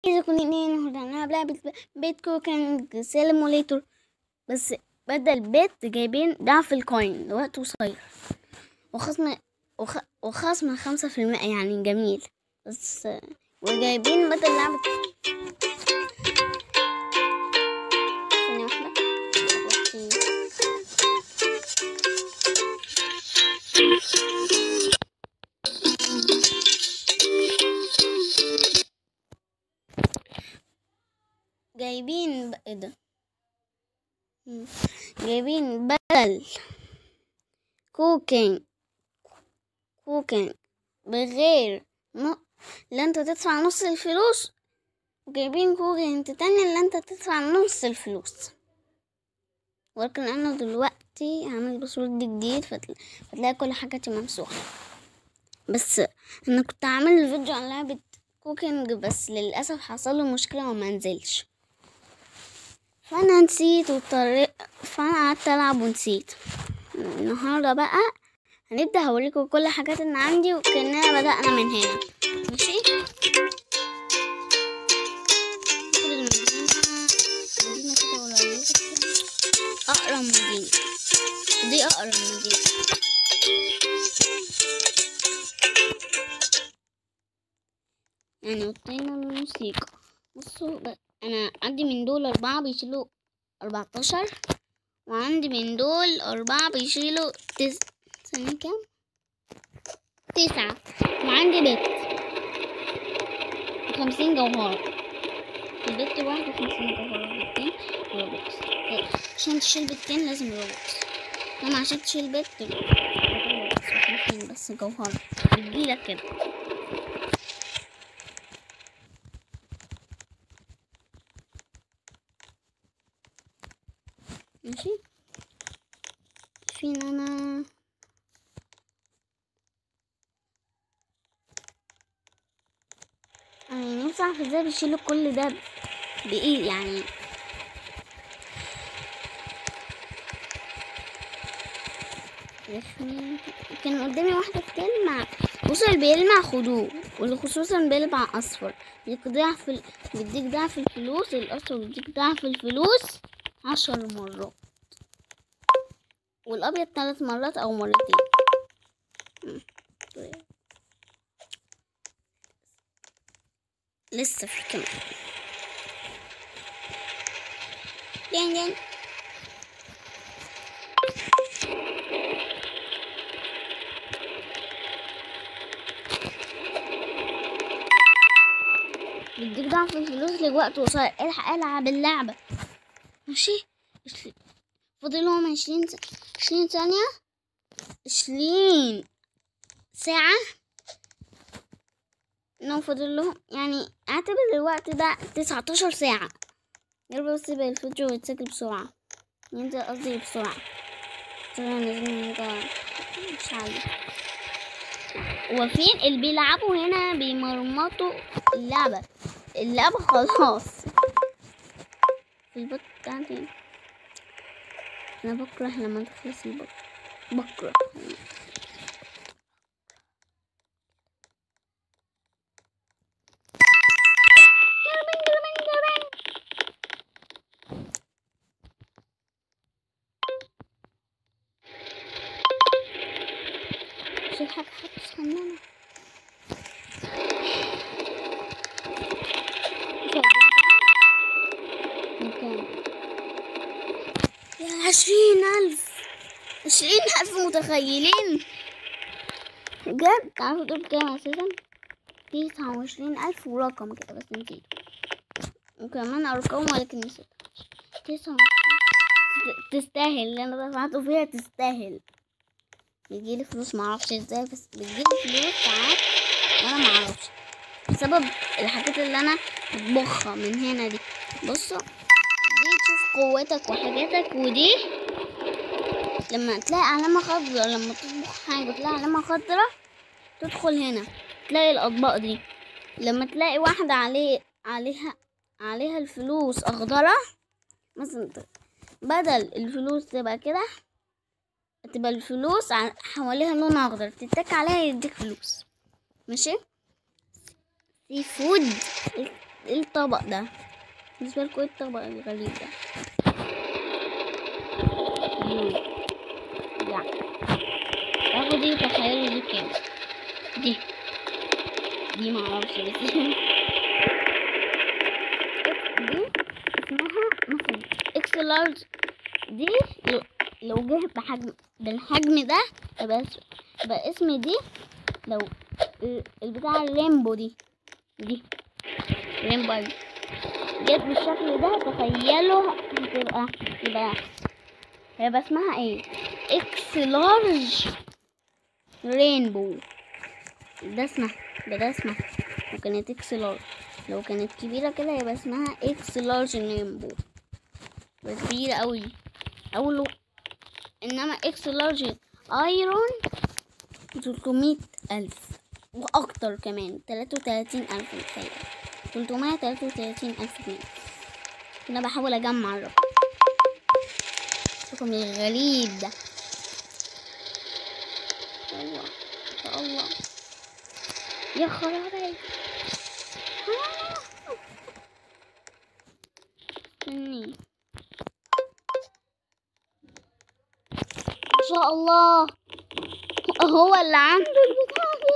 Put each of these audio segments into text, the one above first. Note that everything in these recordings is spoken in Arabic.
إذا كنا هنلعب لعبة بيت كوكينج سيموليتور، بس بدل بيت جايبين ضعف الكوين لوقت قصير وخصم 5%، يعني جميل. بس وجايبين بدل لعبة ثانية واحدة جايبين ايه ده، جايبين بدل كوكينج بغير اللي انت تدفع نص الفلوس، وجايبين كوكينج تاني اللي انت تدفع نص الفلوس. ولكن انا دلوقتي هعمل باسورد جديد فتلاقي كل حاجتي ممسوحة. بس انا كنت عامل فيديو عن لعبة كوكينج، بس للأسف حصل له مشكلة وما نزلش، فانا نسيت فانا قعدت العب ونسيت. النهارده بقى هنبدأ هوريكم كل حاجات اللي عندي وكأننا بدأنا من هنا. ماشي، مدينة كده قريبة، أقرب مدينة دي أقرب مدينة. يعني وطينا الموسيقى. بصوا أنا عندي من دول 4 بيشيلوا 14، وعندي من دول 4 بيشيلوا ثانية كام؟ 9، وعندي بيت 50 جوهرة. البيت 51 جوهرة، بيتين روبوكس. عشان تشيل بيتين لازم روبوكس، انما عشان تشيل بيت بس جوهرة بتجيلك كده. ماشي، فين انا؟ انا نفسي اعرف ازاي بيشيلوا كل ده بايه يعني. كان قدامي واحدة بتلمع، بصوا اللي بيلمع خدوه، واللي خصوصا بيلمع اصفر بيديك ضعف الفلوس. الاصفر بيديك ضعف الفلوس 10 مرات، والابيض 3 مرات او مرتين. لسه في كمان دين بيديك ضعف الفلوس لوقت قصير. الحق العب اللعبة. ماشي، فاضلهم 20 ثانية، 20 ساعة. انه فاضل لهم، يعني اعتبر الوقت ده 19 ساعة. يلا بس يبقى الفيديو يتسجل بسرعة، ينزل قصدي بسرعة. طبعا لازم مش عارف وفين اللي بيلعبوا هنا بيمرمطوا اللعبة خلاص. في البوت بتاعتي انا بكره لما تخلص البوت، بكره. شو حاجة صغننة يا 20,000 متخيلين بجد؟ تعرفوا دول كام اساسا؟ 29,000 ورقم كده بس نسيت، وكمان ارقام ولكن نسيت. 29 تستاهل اللي انا دفعته فيها، تستاهل. بيجيلي فلوس معرفش ازاي، بس بيجيلي فلوس ساعات وانا معرفش بسبب الحاجات اللي انا بطبخها من هنا دي. بصوا دي تشوف قوتك وحاجاتك، ودي لما تلاقي علامة خضراء، لما تطبخ حاجة تلاقي علامة خضراء تدخل هنا تلاقي الأطباق دي. لما تلاقي واحدة عليها الفلوس أخضرة مثلا، بدل الفلوس تبقى كده، تبقى الفلوس حواليها لون أخضر، تتك عليها يديك فلوس. ماشي، سي فود ايه الطبق ده؟ بالنسبة لكم ايه الطبق الغريب ده؟ لا تاخد دي، تخيلوا دي كام؟ دي معرفش بس دي اسمها مثلا اكس لارج. دي لو جه بالحجم ده يبقى اسم دي. لو البتاع الريمبو دي ريمبو جت بالشكل ده، تخيلوا هيبقى اسمها ايه؟ اكس لارج رينبو. ده اسمها لو كانت اكس لارج. لو كانت كبيرة كده يبقى اسمها اكس لارج رينبو، بس كبيرة اوي اولو. انما اكس لارج ايرون 300,000 واكتر كمان، 33,000 متخيل، 333,000 جنيه. انا بحاول اجمع الرقم الغريب ده. الله الله يا خرابي. استني ان شاء الله هو اللي عنده البتاع دي.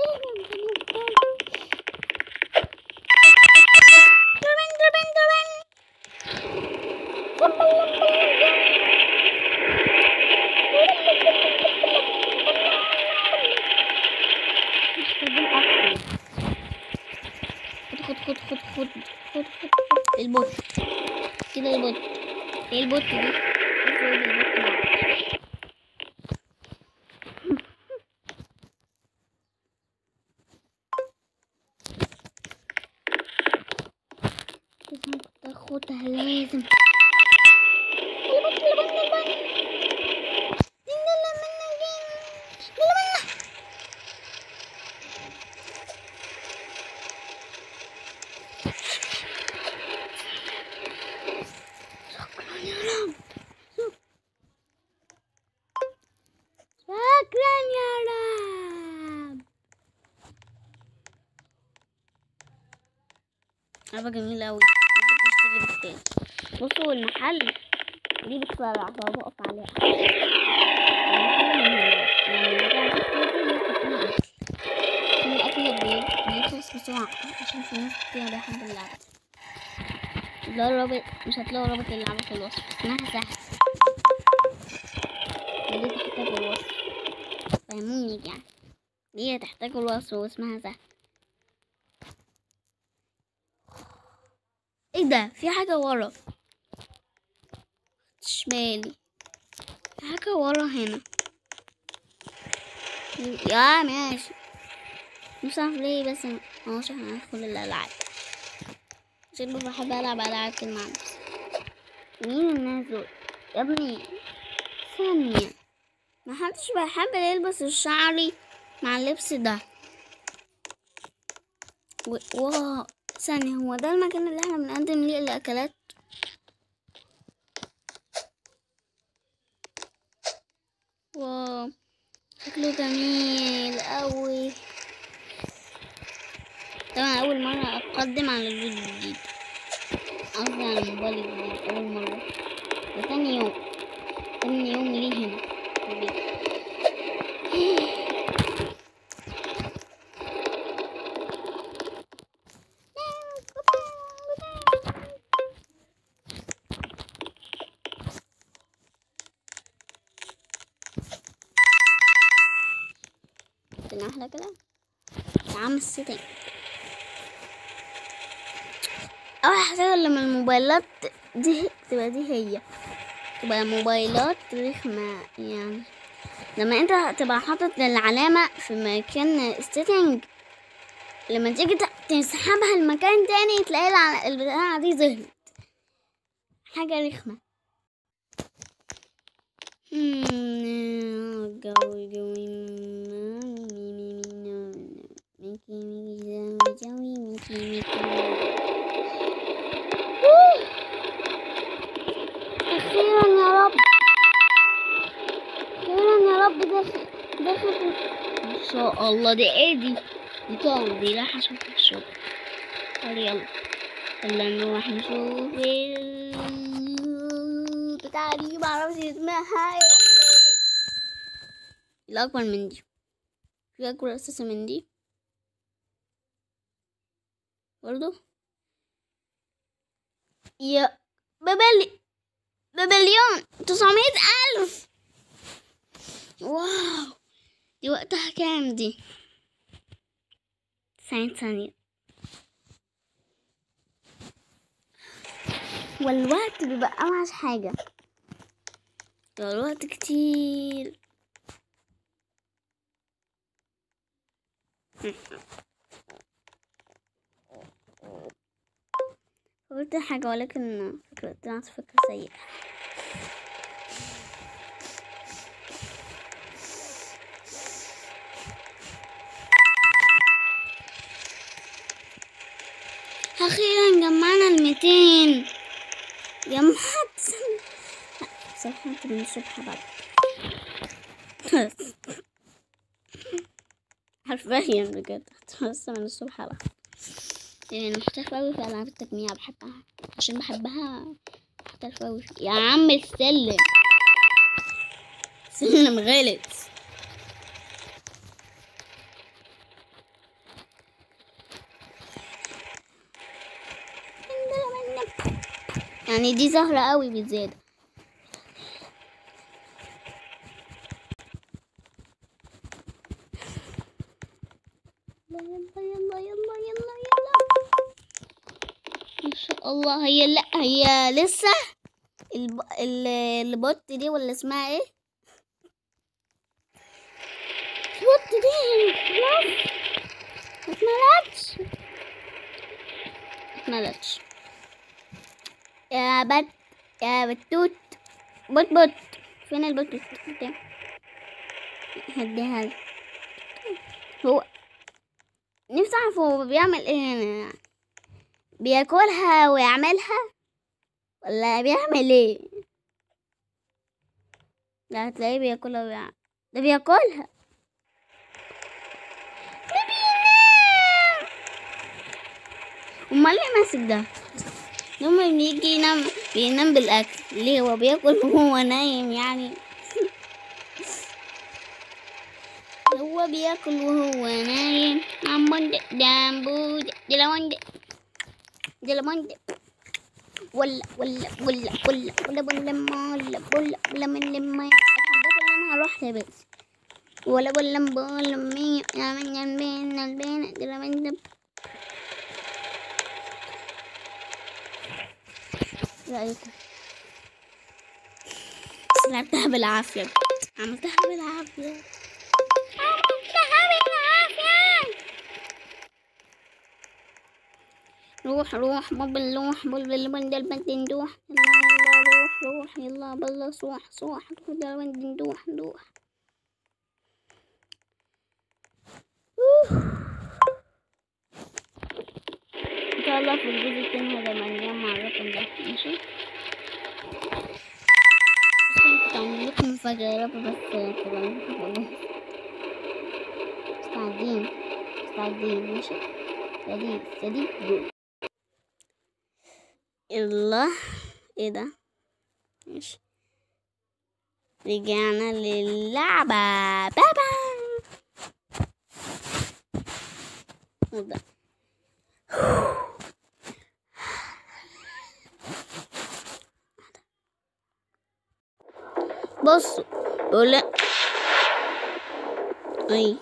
خد البوت كده. البوت ايه؟ البوت دي لازم تاخدها، لازم. شكرا يا رب. لعبة جميلة أوي، ممكن تشتري بالتاني. بصوا المحل دي بتسرع فبقف عليها. الأكل بيخلص بسرعة عشان في ناس كتير بيحب اللعبة. مش هتلاقوا رابط اللعبة في الوصف، اسمها سهل. دي تحتاج الوصف، فهموني يعني. دي تحتاج الوصف واسمها سهل. ايه ده؟ في حاجة ورا شمالي، في حاجة ورا هنا. يا ماشي، مش عارف ليه بس مش هندخل الألعاب عشان بحب ألعب ألعاب كده مع نفسي. مين الناس دول يا ابني؟ ثانية، محدش بيحب يلبس الشعري مع اللبس ده. واو ثانية، هو ده المكان اللي احنا بنقدم ليه الأكلات؟ واو شكله جميل أوي. طبعا أول مرة أقدم على الفيديو الجديد، قصدي على الموبايل الجديد أول مرة. ده تاني يوم ليه هنا في البيت. أحلى كده يا عم الستين. أول حاجة لما الموبايلات دي تبقى موبايلات رخمة يعني. لما انت تبقى حاطط العلامة في مكان setting، لما تيجي تسحبها المكان تاني تلاقي البتاعة دي ظهرت. حاجة رخمة. أخيرا يا رب، أخيرا يا رب. داخل إن شاء الله. دي إيه دي كام؟ دي رايحة أشوف الشغل. يلا يلا نروح نشوف بتاع دي، معرفش اسمها ايه. الأكبر من دي، في أكبر أساسا من دي برضو. يا ببليون 900,000. واو، دي وقتها كام دي؟ 90 ثانية. والوقت بيبقى أوحش حاجة، الوقت كتير. قلت حاجة ولكن طلعت فكرة سيئة. أخيرا جمعنا 200. جمعت صفحت من الصبح بعد حرفيا بجد بس من الصبح بعد. يعني أنا محترفة أوي في ألعاب التجميع، بحبها عشان بحبها. محترفة أوي يا عم. السلم غلط. يعني دي زهرة أوي بزيادة. يلا ما شاء الله. هي لا هي لسه البوت دي ولا اسمها ايه؟ البوت دي اتملتش يا بتوت. بوت فين البوت؟ هديها لي. هو نفسي اعرف هو بيعمل ايه هنا، بياكلها ويعملها ولا بيعمل ايه؟ لا هتلاقيه بياكلها ويعمل. ده بياكلها. ده بينام. امال ليه ماسك ده؟ لما بيجي ينام بينام بالاكل ليه؟ هو بياكل وهو نايم يعني؟ هو بياكل وهو نايم. عمود دامبود دلموند ولا من لما الحاجات اللي انا هروح لبس ولا مين يا من البين دلموند. رأيكم؟ عملتها بالعافية. روح بل بندل بنت ندوح. يلا روح يلا بلا صوح بندل بنت ندوح. ان شاء الله في الفيديو التاني لما نجمع الرقم ده. ماشي، كنت عامل لكم مفاجأة يا رب بس تبقى مستعدين. ماشي، سديد جو. يلا ايه ده؟ ماشي، رجعنا للعبة. بابا نبدأ. بصوا بقول اي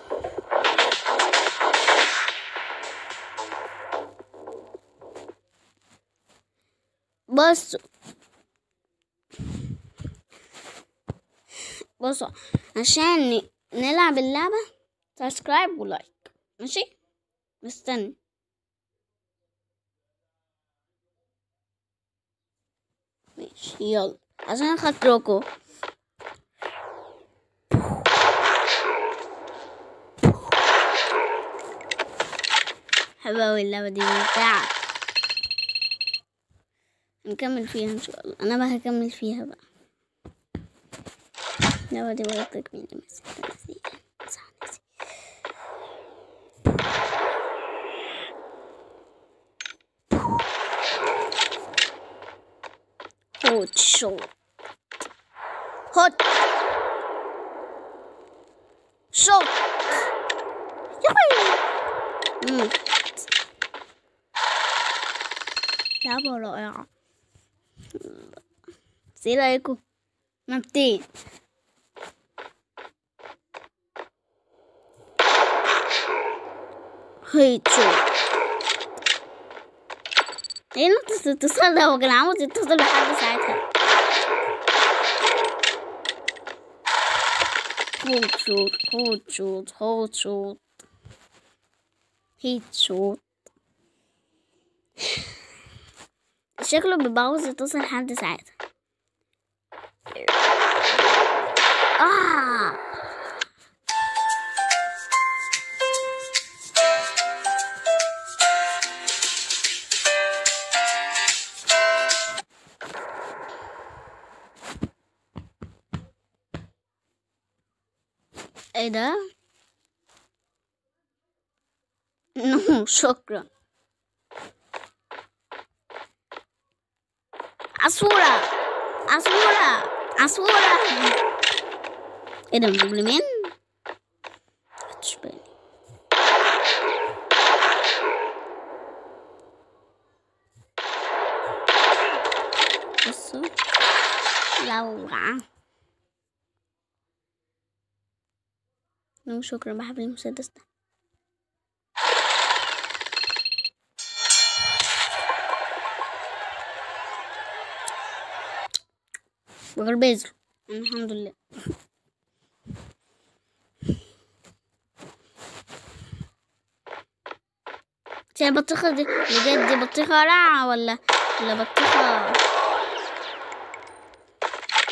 بصوا عشان نلعب اللعبة سبسكرايب ولايك. ماشي، مستني. ماشي يلا عشان خاطركم. حلوة اوي اللعبة دي، ممتعة. نكمل فيها ان شاء الله. انا بقى هكمل فيها بقى. اللعبة دي بقى تكمل. هوت شوت هوت شوت. لعبة رائعة. ايه رايكم؟ مبتين. هيت شوت. ايه نقطة الاتصال ده؟ هو كان عاوز يتصل لحد ساعتها. هوت شوت هوت شوت هوت شوت هيت شوت. شكله بيبقى عاوز يتصل لحد ساعتها. ايه ده؟ نو شكرا. عصفورة عصفورة عصفورة. ايه ده؟ مجرمين؟ مخدتش بالي. بصوا لوعة. نو شكرا، بحب المسدس ده. بغير بيزر الحمد لله. هي البطيخة دي بجد دي بطيخة رعة ولا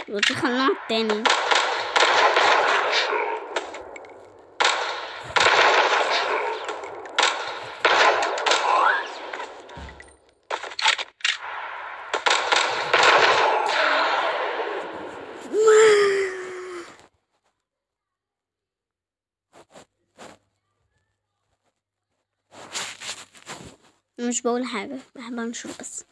بطيخة النوع التاني؟ مش بقول حاجة، بحب انشر بس.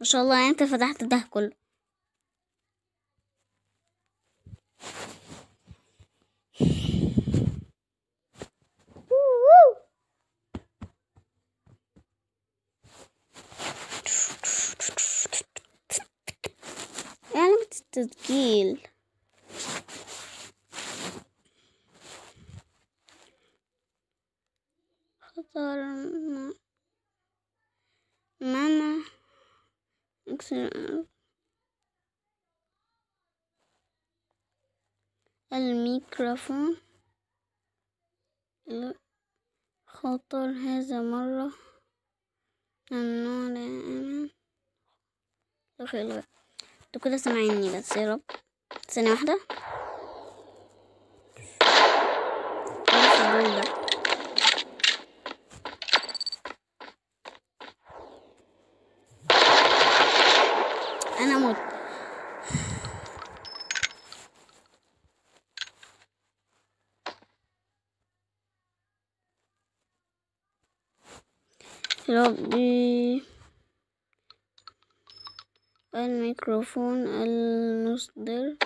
ما شاء الله انت فتحت ده كله. علامة التسجيل. خطر ماما الميكروفون. خطر هذا مرة ممنوع دائما. انتوا كده سامعيني بس يا رب. ثانية واحدة. انا موت. ربي الميكروفون المصدر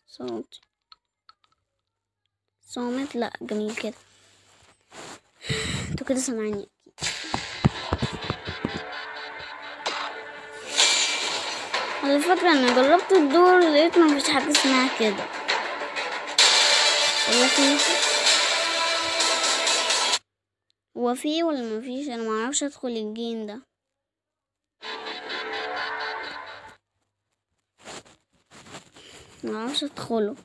صوتي صامت. لا جميل كده. انتوا كده سامعيني. على فكرة انا جربت الدور لقيت ما فيش حاجة اسمها كده. ولا فيه ولا ما فيش؟ انا ما اعرفش ادخل الجيم ده. ما اعرفش ادخله.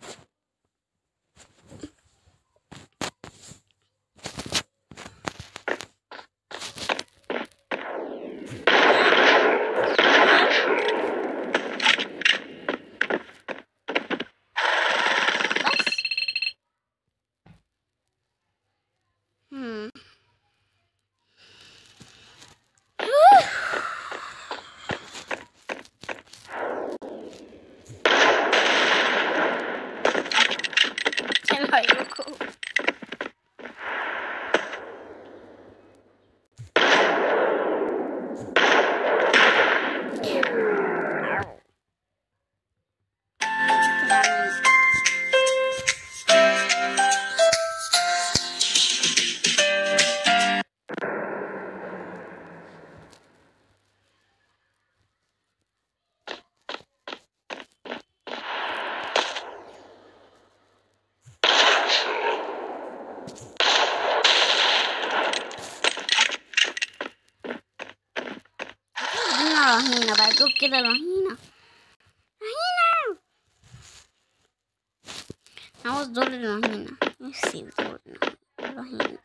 يعجبك كده رهينة. عاوز دور الرهينة، نفسي في دور الرهينة ده.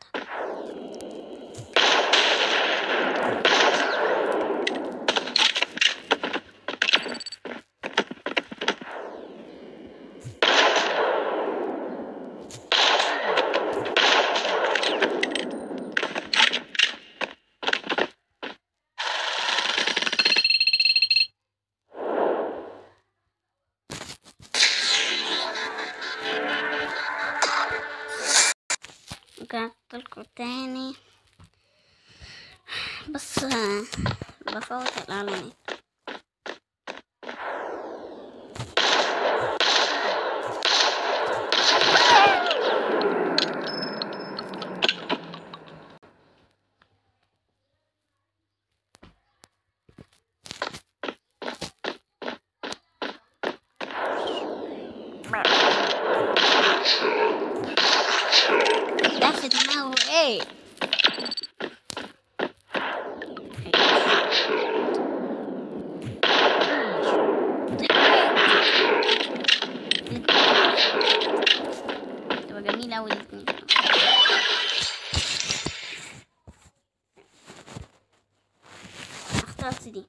قعدتلكوا تاني بس بفوت الإعلانات. ده في دماغه ايه؟ تبقى جميلة أوي الاتنين. اخترت دي.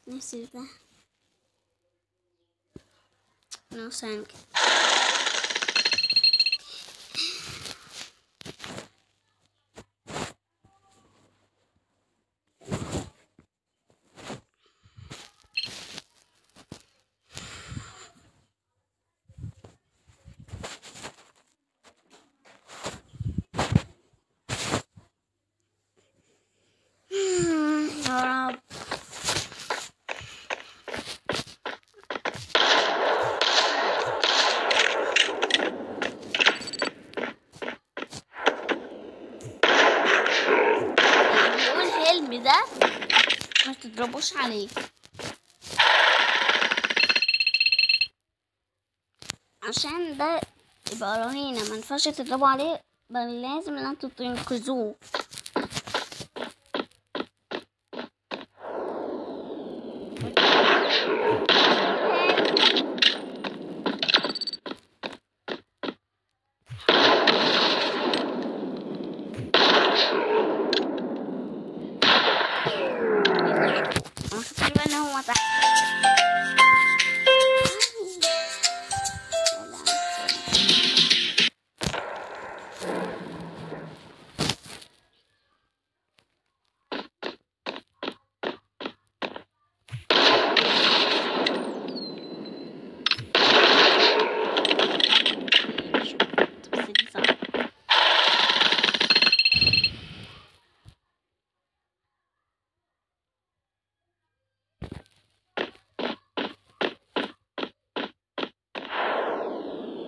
نفسي ده. نو ثانك. يا رب. بيقول حلم ده ما تضربوش عليه عشان ده يبقى رهينة، ما ينفعش تضربوا عليه، بل لازم ان انتوا تنقذوه. تقريبا ان هو تحت.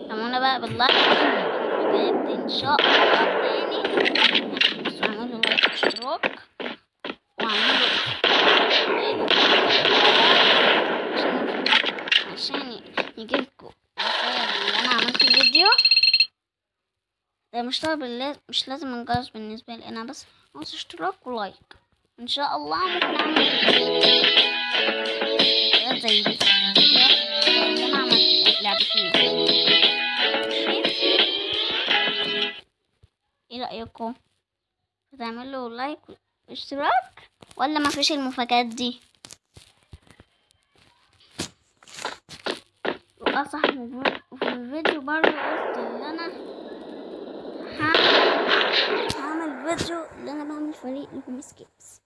سمونا بقى باللايك بجد ان شاء الله تاني. بصوا اعملوا لايك واشتراك واعملوا عشان يجيلكوا اللي انا عملت فيديو ده. مش لازم انجاز بالنسبه لي انا، بس عاوز اشتراك ولايك. ان شاء الله ممكن اعمل حاجات زي دي اللي انا عملت لعبتين. ايه رأيكم؟ تعملوا لايك واشتراك ولا ما فيش المفاجآت دي؟ صح. وفي الفيديو برضو قلت ان انا هعمل فيديو اللي انا بعمل فريق لهم سكيبس،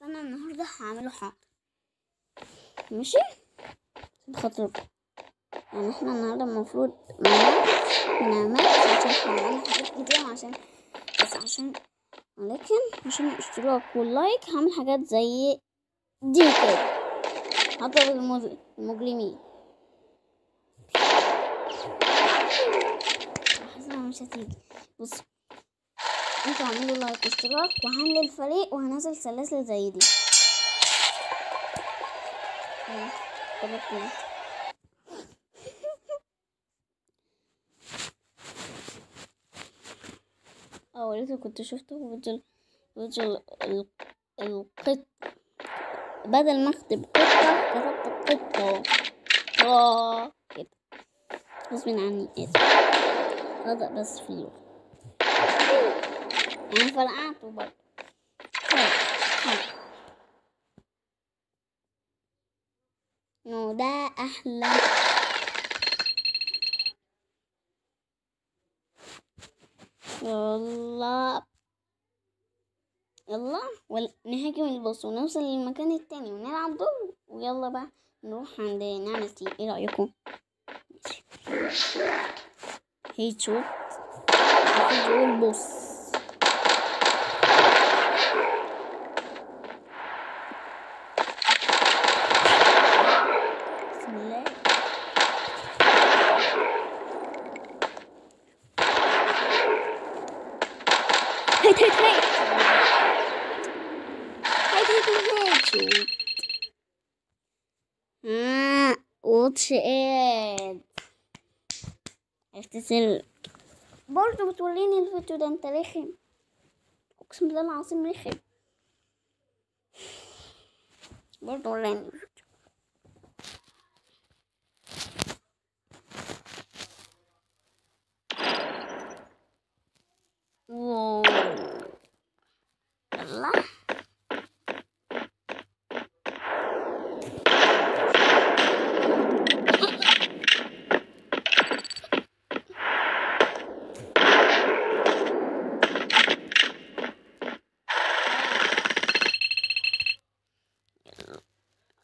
فانا النهارده هعمله حاضر ماشي بخاطركم. يعني احنا النهارده المفروض منعملش عشان هنعمل حاجات كتير عشان عشان الاشتراك واللايك هعمل حاجات زي دي كده، هضرب المجرمين. حاسه مش هتيجي. بص انتوا اعملوا لايك واشتراك وهعمل الفريق وهنزل سلاسل زي دي. وريته كنت شفته في فيديو وجه القط. بدل ما اكتب قطة كتبت قطة كده غصب عني، اسف. خطأ بس في اللغة يعني، فرقعته برضه. ده أحلى. يلا نهاجم الباص ونوصل للمكان التاني ونلعب دور، ويلا بقى نروح عند نانسي. ايه رأيكم؟ ماشي. هيت شوت الباص. بسم الله. هيت شوت. واتش اد. افتسر برضه بتوريني الفيديو ده، انت رخم، اقسم بالله العظيم رخم. برضه وريني الفيديو. واو. يلا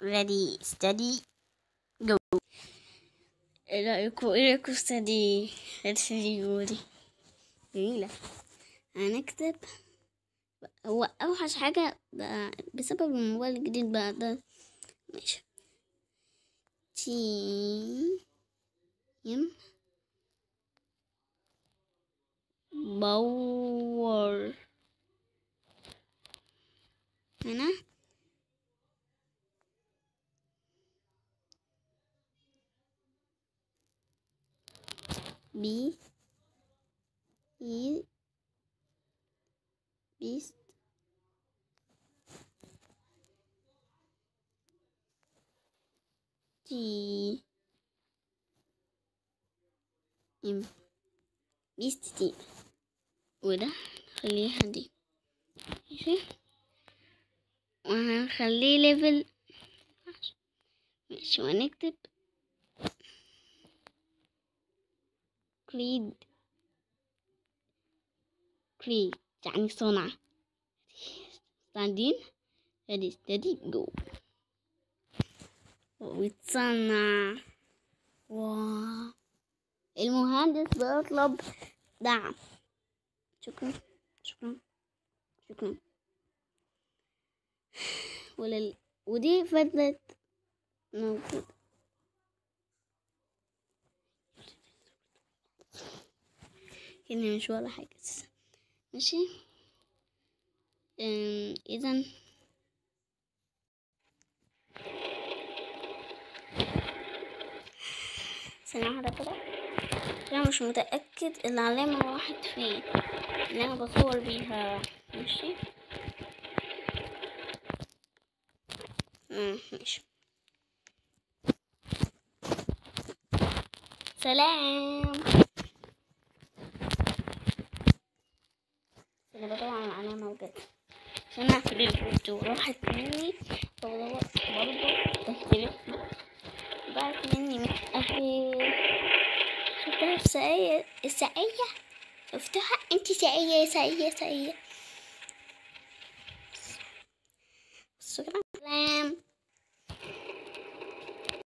ready steady go. ايه رأيكم steady go دي جميلة. هنكتب هو اوحش حاجة بقى بسبب الموبايل الجديد بقى ده. ماشي. تيم باور هنا بيست تيم بيست تيم. وده خليها دي ماشي، وهنخليه ليفل. ماشي، ونكتب كريد يعني صنع. ستاندين ready steady go. وتصنع. واو. المهندس بيطلب دعم. شكرا. ودي فضلت موجودة. كأني مش ولا حاجة أساسا. ماشي. إذا ثانية واحدة كده، أنا مش متأكد العلامة راحت فين اللي أنا بصور بيها. ماشي. ماشي. سلام. أنا بدور على العلامة وكده عشان أقفل الفيديو، راحت مني فبدور برضه تختلف ضاعت مني من أخي. شفتها في الساقية شفتها انتي ساقية. شكرا. سلام.